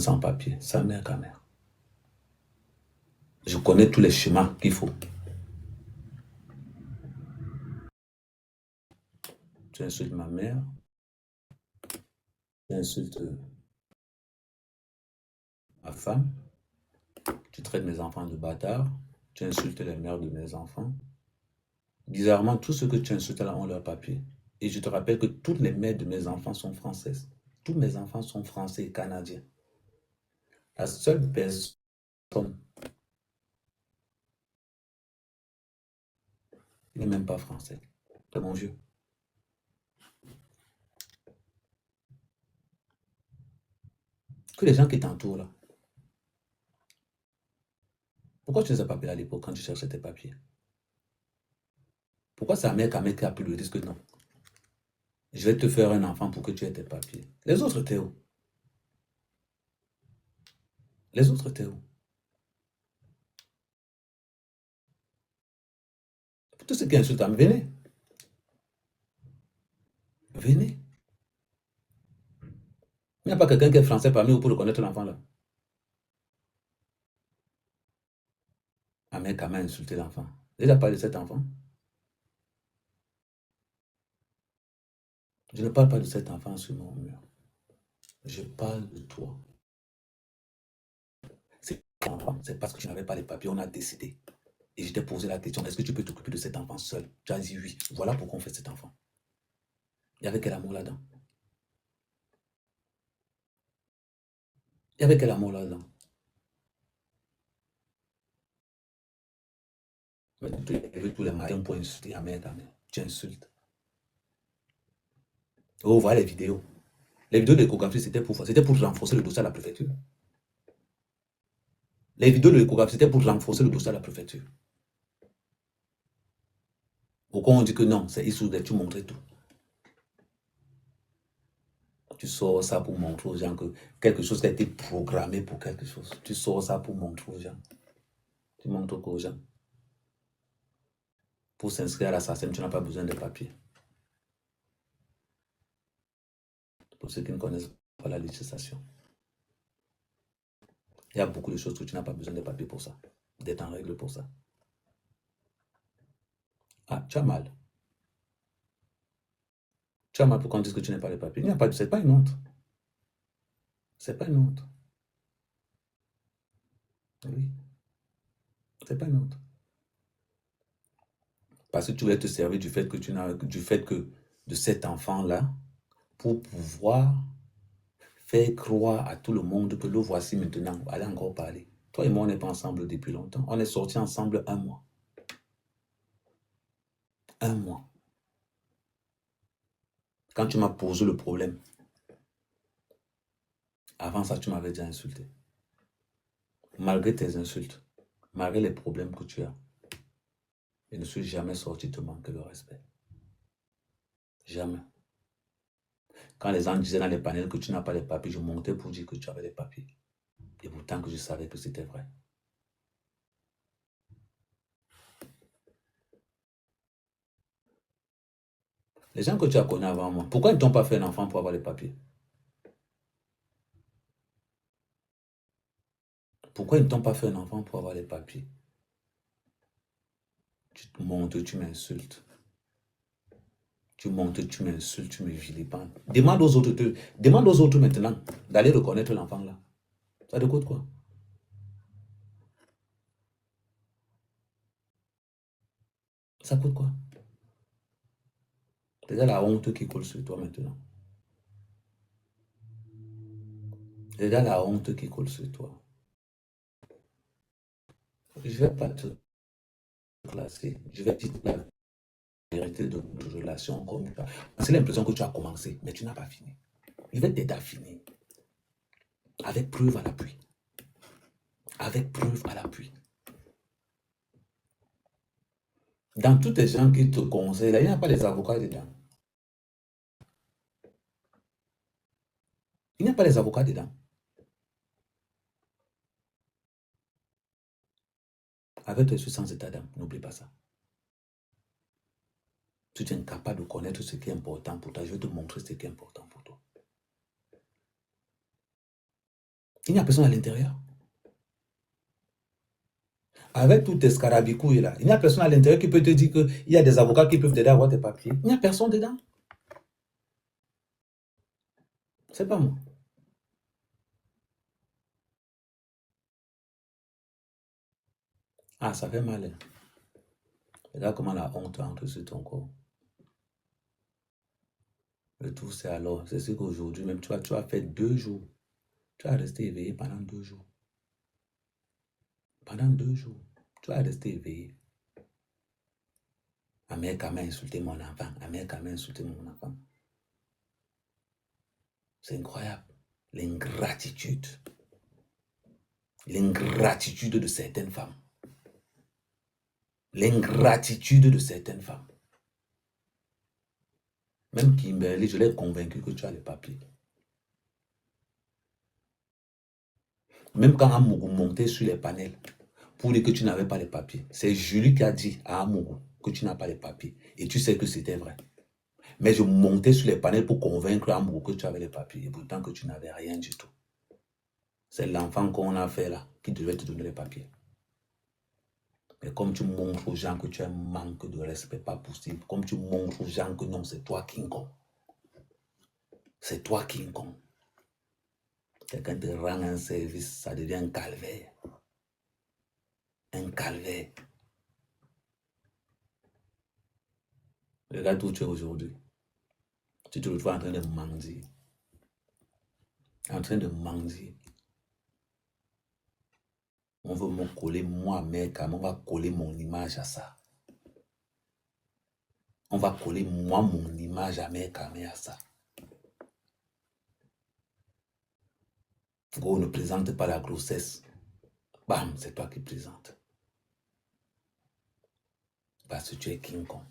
sans papier, sa mère qu'à mère. Je connais tous les schémas qu'il faut. Tu insultes ma mère, tu insultes ma femme, tu traites mes enfants de bâtards, tu insultes les mères de mes enfants. Bizarrement, tous ceux que tu insultes là ont leur papier. Et je te rappelle que toutes les mères de mes enfants sont françaises. Tous mes enfants sont français et canadiens. La seule personne, il n'est même pas français. C'est mon vieux. Que les gens qui t'entourent là, pourquoi tu ne les as pas appelés à l'époque quand tu cherchais tes papiers? Pourquoi c'est la mère qui a pris le risque? Non. Je vais te faire un enfant pour que tu aies tes papiers. Les autres, t'es où? Les autres, t'es où? Pour tous ceux qui insultent, venez. Venez. Il n'y a pas quelqu'un qui est français parmi vous pour reconnaître l'enfant là. Ma mère m'a insulté l'enfant. Il n'a pas de cet enfant. Je ne parle pas de cet enfant sur mon mur. Je parle de toi. C'est enfant, c'est parce que tu n'avais pas les papiers, on a décidé. Et je t'ai posé la question, est-ce que tu peux t'occuper de cet enfant seul? Tu as dit oui. Voilà pourquoi on fait cet enfant. Il y avait quel amour là-dedans? Il y avait quel amour là-dedans? Mais tu es tous les matins pour insulter la mère, ta mère. Tu insultes. Oh, voilà les vidéos. Les vidéos de l'échographie, c'était pour renforcer le dossier à la préfecture. Les vidéos de l'échographie, c'était pour renforcer le dossier à la préfecture. Pourquoi on dit que non, c'est Issoudé, tu montrais tout. Tu sors ça pour montrer aux gens que quelque chose qui a été programmé pour quelque chose. Tu sors ça pour montrer aux gens. Tu montres aux gens. Pour s'inscrire à la SACEM, tu n'as pas besoin de papier. Pour ceux qui ne connaissent pas la législation. Il y a beaucoup de choses que tu n'as pas besoin de papier pour ça. D'être en règle pour ça. Ah, tu as mal. Tu as mal pour qu'on dise que tu n'as pas de papier. Il n'y a pas de... C'est pas une honte. C'est pas une honte. Oui. C'est pas une honte. Parce que tu voulais te servir du fait que de cet enfant-là pour pouvoir faire croire à tout le monde que le voici maintenant. Allez encore parler. Toi et moi, on n'est pas ensemble depuis longtemps. On est sortis ensemble 1 mois. 1 mois. Quand tu m'as posé le problème, avant ça, tu m'avais déjà insulté. Malgré tes insultes, malgré les problèmes que tu as, je ne suis jamais sorti te manquer le respect. Jamais. Quand les gens disaient dans les panels que tu n'as pas les papiers, je montais pour dire que tu avais les papiers. Et pourtant que je savais que c'était vrai. Les gens que tu as connus avant moi, pourquoi ils ne t'ont pas fait un enfant pour avoir les papiers? Pourquoi ils ne t'ont pas fait un enfant pour avoir les papiers? Tu te montes, tu m'insultes. Tu montes, tu m'insultes, tu me vilipends. Demande aux autres maintenant d'aller reconnaître l'enfant là. Ça te coûte quoi? Ça coûte quoi? C'est la honte qui coule sur toi maintenant. C'est la honte qui coule sur toi. Je ne vais pas te classer. Je vais dire la vérité de notre relation comme ça. C'est l'impression que tu as commencé, mais tu n'as pas fini. Je vais t'aider à finir. Avec preuve à l'appui. Avec preuve à l'appui. Dans tous les gens qui te conseillent, il n'y a pas les avocats dedans. Il n'y a pas les avocats dedans. Avec toi, je suis sans état d'âme. N'oublie pas ça. Tu es incapable de connaître ce qui est important pour toi. Je vais te montrer ce qui est important pour toi. Il n'y a personne à l'intérieur. Avec tout tes scarabicouilles là, il n'y a personne à l'intérieur qui peut te dire qu'il y a des avocats qui peuvent t'aider à avoir tes papiers. Il n'y a personne dedans. C'est pas moi. Ah, ça fait mal. Hein. Regarde comment la honte entre sur ton corps. Le tout, c'est alors, c'est ce qu'aujourd'hui, même tu as fait 2 jours. Tu as resté éveillé pendant 2 jours. Pendant 2 jours, tu as resté éveillé. Ma mère quand même insulté mon enfant. Ma mère quand même insulté mon enfant. C'est incroyable. L'ingratitude. L'ingratitude de certaines femmes. L'ingratitude de certaines femmes. Même Kimberly, je l'ai convaincu que tu as les papiers. Même quand Amougou montait sur les panels pour dire que tu n'avais pas les papiers, c'est Julie qui a dit à Amougou que tu n'as pas les papiers. Et tu sais que c'était vrai. Mais je montais sur les panels pour convaincre Amougou que tu avais les papiers. Et pourtant que tu n'avais rien du tout. C'est l'enfant qu'on a fait là qui devait te donner les papiers. Mais comme tu montres aux gens que tu as un manque de respect, pas possible. Comme tu montres aux gens que non, c'est toi King Kong. C'est toi King Kong. Quelqu'un te rend un service, ça devient un calvaire. Un calvaire. Regarde où tu es aujourd'hui. Tu te retrouves en train de mendier. En train de mendier. On veut me coller, moi, mec, on va coller mon image à ça. On va coller, moi, mon image à mec, à ça. On ne présente pas la grossesse. Bam, c'est toi qui présentes. Parce que tu es King Kong.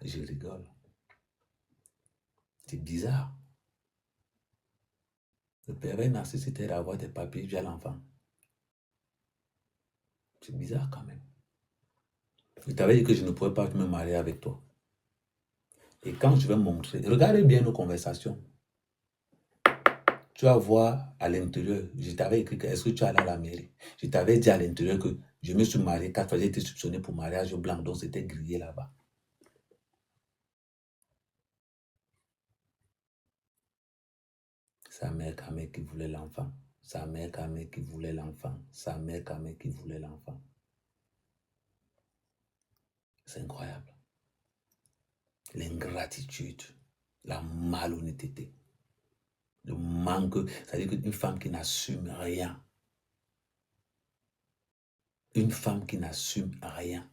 Je rigole. C'est bizarre. Le pervers narcissique est d'avoir des papiers via l'enfant. C'est bizarre quand même. Je t'avais dit que je ne pouvais pas me marier avec toi. Et quand je vais montrer, regardez bien nos conversations. Tu vas voir à l'intérieur, je t'avais écrit que est-ce que tu allais à la mairie? Je t'avais dit à l'intérieur que je me suis marié 4 fois, j'ai été soupçonné pour mariage blanc, donc c'était grillé là-bas. Sa mère Kamé qui voulait l'enfant. Sa mère Kamé qui voulait l'enfant. Sa mère Kamé qui voulait l'enfant. C'est incroyable. L'ingratitude, la malhonnêteté, le manque, c'est-à-dire qu'une femme qui n'assume rien. Une femme qui n'assume rien.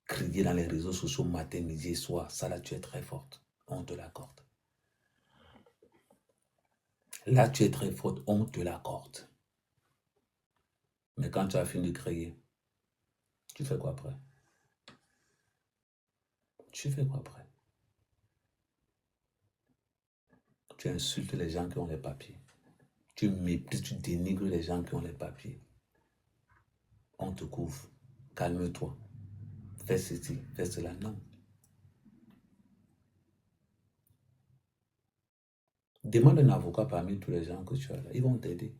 Crier dans les réseaux sociaux matin, midi et soir, ça là tu es très forte. On te l'accorde. Là tu es très forte, on te l'accorde. Mais quand tu as fini de crier, tu fais quoi après? Tu fais quoi après? Tu insultes les gens qui ont les papiers. Tu méprises, tu dénigres les gens qui ont les papiers. On te couvre. Calme-toi. Fais ceci, fais cela. Non. Demande un avocat parmi tous les gens que tu as là. Ils vont t'aider.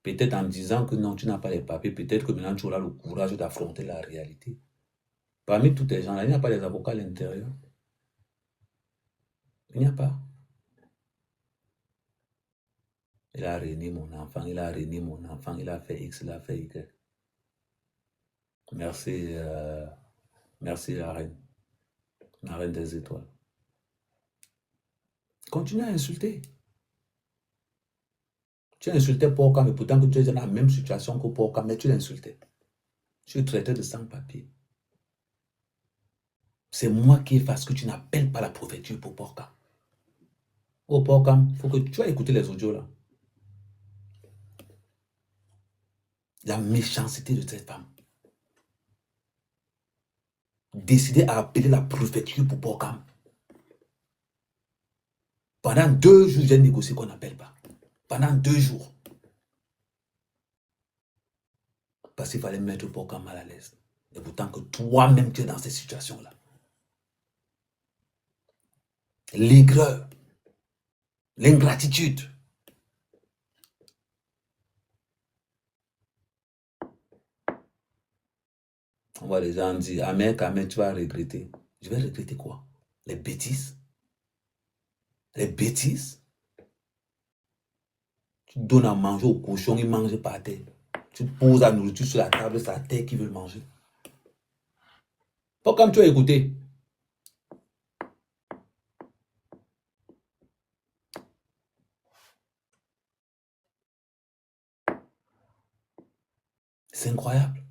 Peut-être en disant que non, tu n'as pas les papiers. Peut-être que maintenant tu auras le courage d'affronter la réalité. Parmi tous ces gens-là, il n'y a pas des avocats à l'intérieur. Il n'y a pas. Il a régné mon enfant, il a régné mon enfant, il a fait X, il a fait Y. Merci, merci la reine des étoiles. Continue à insulter. Tu as insulté Porca, mais pourtant que tu es dans la même situation que Porca, mais tu l'insultais. Je suis traité de sans-papier. C'est moi qui efface que tu n'appelles pas la préfecture pour Porca. Oh Porca, il faut que tu as écouté les audios là. La méchanceté de cette femme. Décider à appeler la préfecture pour Porca. Pendant 2 jours, j'ai négocié qu'on n'appelle pas. Pendant 2 jours. Parce qu'il fallait mettre Porca mal à l'aise. Et pourtant que toi-même tu es dans cette situation-là. l'aigreur, l'ingratitude. On voit les gens dire, Amen, Amen, tu vas regretter. Je vais regretter quoi? Les bêtises? Les bêtises? Tu donnes à manger au cochon, il mange par terre. Tu poses la nourriture sur la table, c'est la terre qui veut le manger. Pas comme tu as écouté. C'est incroyable.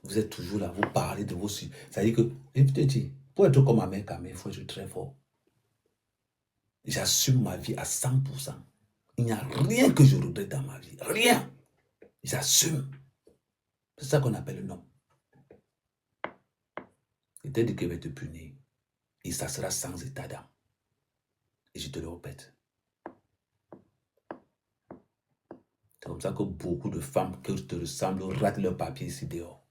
Vous êtes toujours là, vous parlez de vos... Ça veut dire que, je te dis, pour être comme Amen, il faut être très fort. J'assume ma vie à 100%. Il n'y a rien que je regrette dans ma vie. Rien. J'assume. C'est ça qu'on appelle un homme. Il t'a dit qu'il va te punir. Et ça sera sans état d'âme. Et je te le répète. C'est comme ça que beaucoup de femmes qui te ressemblent ratent leurs papiers ici dehors.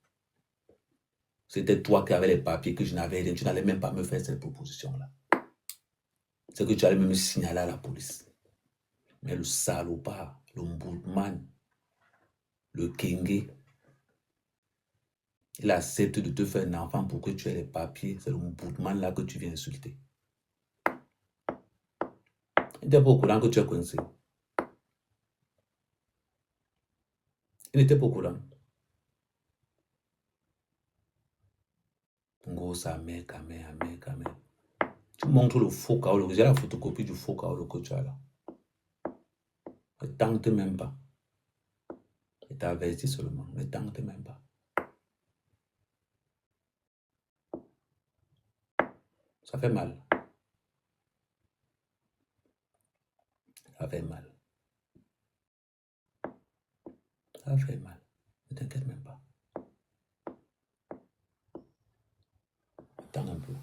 C'était toi qui avais les papiers que je n'avais rien. Tu n'allais même pas me faire cette proposition-là. C'est que tu allais même me signaler à la police. Mais le salopard, le mbourman, le kenge, il accepte de te faire un enfant pour que tu aies les papiers. C'est le mbourman là que tu viens insulter. Il n'était pas au courant que tu es coincé. Il n'était pas au courant. Ngo sa mère, camé. Tu montres le faux Kaolo. J'ai la photocopie du faux Kaolo que tu as là. Ne tente même pas. Je t'avertis seulement. Ne tente même pas. Ça fait mal. Ça fait mal. Ça fait mal. Ne t'inquiète même pas. Attends un peu.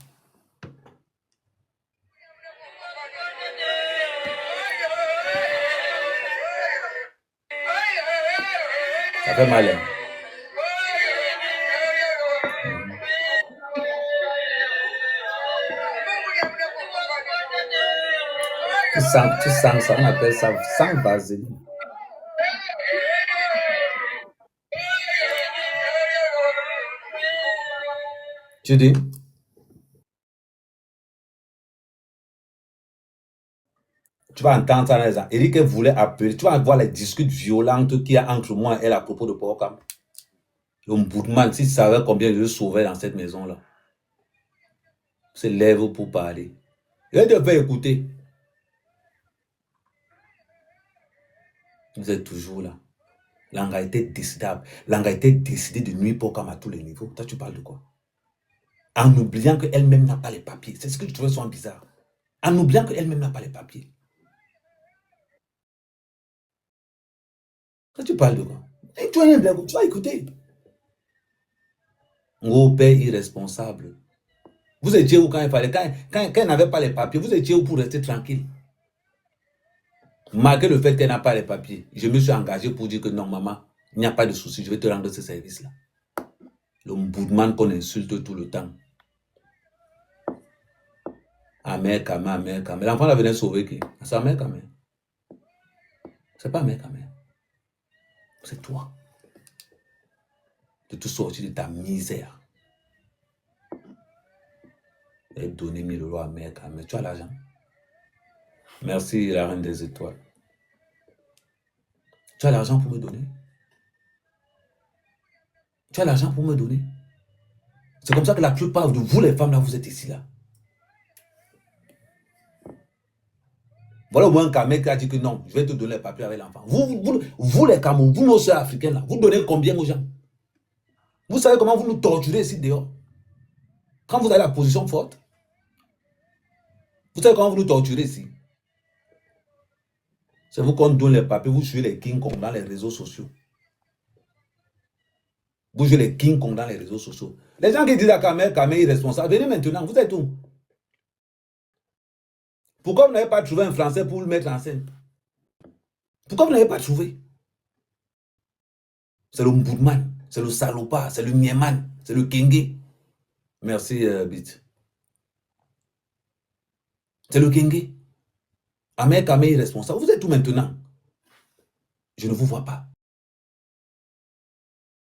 Ça fait mal. Hein? Tu sens ça, on appelle ça sans vaseline. Tu dis? Tu vas entendre ça dans les gens. Eric voulait appeler. Tu vas voir les discussions violentes qu'il y a entre moi et elle à propos de Porocam. Le Mboudman, si tu savais combien je sauvais dans cette maison-là. Se lève pour parler. Je devais écouter. Vous êtes toujours là. Langa était décidable. Langa était décidé de nuire Porocam à tous les niveaux. Toi, tu parles de quoi? En oubliant qu'elle-même n'a pas les papiers. C'est ce que je trouvais souvent bizarre. En oubliant qu'elle-même n'a pas les papiers. Quand tu parles de quoi? Et tu vas écouter. Gros père irresponsable. Vous étiez où quand il fallait? Quand elle n'avait pas les papiers, vous étiez où pour rester tranquille? Malgré le fait qu'elle n'a pas les papiers, je me suis engagé pour dire que non, maman, il n'y a pas de souci, je vais te rendre ce service-là. Le Mboudman qu'on insulte tout le temps. Amer Kamé. L'enfant là venait sauver qui? C'est Amer Kamé. C'est pas Amer Kamé. C'est toi. De te sortir de ta misère. Et donner 1000 € à Amer Kamé. Tu as l'argent. Merci, la reine des étoiles. Tu as l'argent pour me donner? Tu as l'argent pour me donner? C'est comme ça que la plupart de vous, les femmes, là, vous êtes ici, là. Voilà au moins un Kamé qui a dit que non, je vais te donner les papiers avec l'enfant. Vous les Camerounais, vous, nos soeurs africaines, là, vous donnez combien aux gens? Vous savez comment vous nous torturez ici dehors? Quand vous avez la position forte, vous savez comment vous nous torturez ici? C'est vous qu'on donne les papiers, vous suivez les King Kong dans les réseaux sociaux. Vous jouez les King Kong dans les réseaux sociaux. Les gens qui disent à Kamé est irresponsable, venez maintenant, vous êtes où? Pourquoi vous n'avez pas trouvé un Français pour le mettre en scène? Pourquoi vous n'avez pas trouvé? C'est le Mboudman. c'est le salopard, c'est le mieman, c'est le kenge. Merci, Bit. C'est le kenge. Ahmed Kamé est responsable. Vous êtes tout maintenant. Je ne vous vois pas.